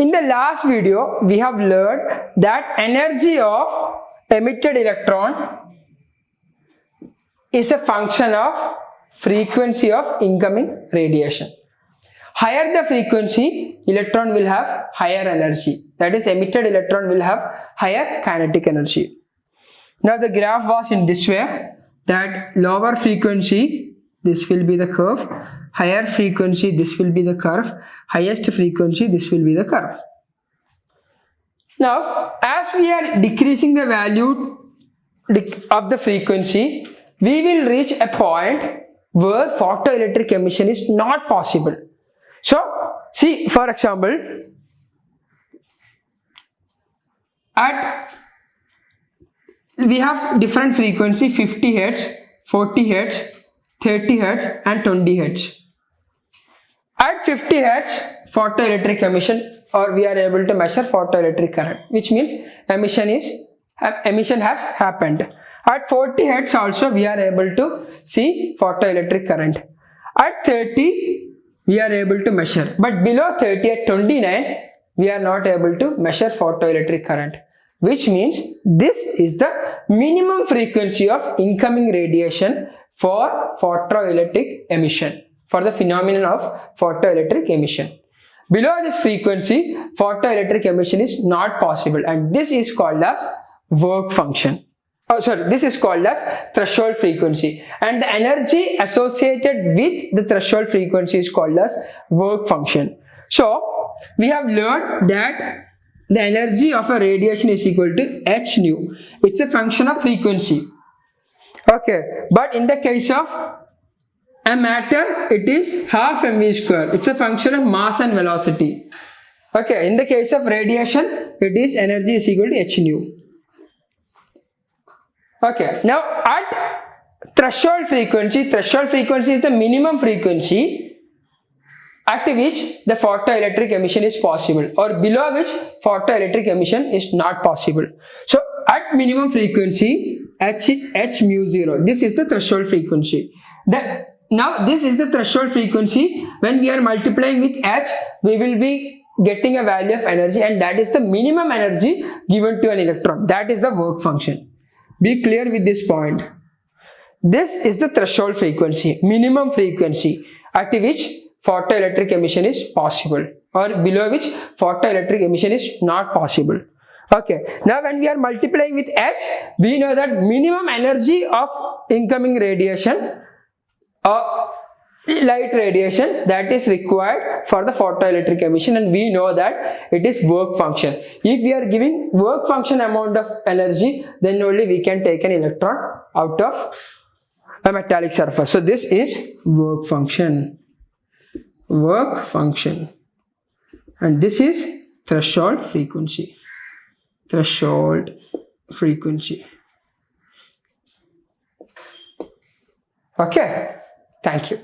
In the last video, we have learned that energy of emitted electron is a function of frequency of incoming radiation. Higher the frequency, electron will have higher energy. That is, emitted electron will have higher kinetic energy. Now the graph was in this way, that lower frequency, this will be the curve, higher frequency, this will be the curve, highest frequency, this will be the curve. Now, as we are decreasing the value of the frequency, we will reach a point where photoelectric emission is not possible. So, see, for example, we have different frequency, 50 Hz, 40 Hz, 30 Hz and 20 Hz. At 50 Hz, photoelectric emission, or we are able to measure photoelectric current, which means emission has happened. At 40 Hz also we are able to see photoelectric current. At 30 we are able to measure, but below 30 at 29 we are not able to measure photoelectric current, which means this is the minimum frequency of incoming radiation for photoelectric emission, for the phenomenon of photoelectric emission. Below this frequency, photoelectric emission is not possible, and this is called as work function. This is called as threshold frequency, and the energy associated with the threshold frequency is called as work function. So, we have learned that the energy of a radiation is equal to h nu. It's a function of frequency. Okay, but in the case of a matter, it is half mv square. It's a function of mass and velocity. Okay, in the case of radiation, it is energy is equal to h nu. Okay, now at threshold frequency is the minimum frequency at which the photoelectric emission is possible, or below which photoelectric emission is not possible. So at minimum frequency, h mu 0, this is the threshold frequency. Now this is the threshold frequency. When we are multiplying with h, we will be getting a value of energy, and that is the minimum energy given to an electron. That is the work function. Be clear with this point. This is the threshold frequency, minimum frequency at which photoelectric emission is possible, or below which photoelectric emission is not possible. Okay, now when we are multiplying with h, we know that minimum energy of incoming radiation or light radiation that is required for the photoelectric emission, and we know that it is work function. If we are giving work function amount of energy, then only we can take an electron out of a metallic surface. So this is work function, and this is threshold frequency. Okay, thank you.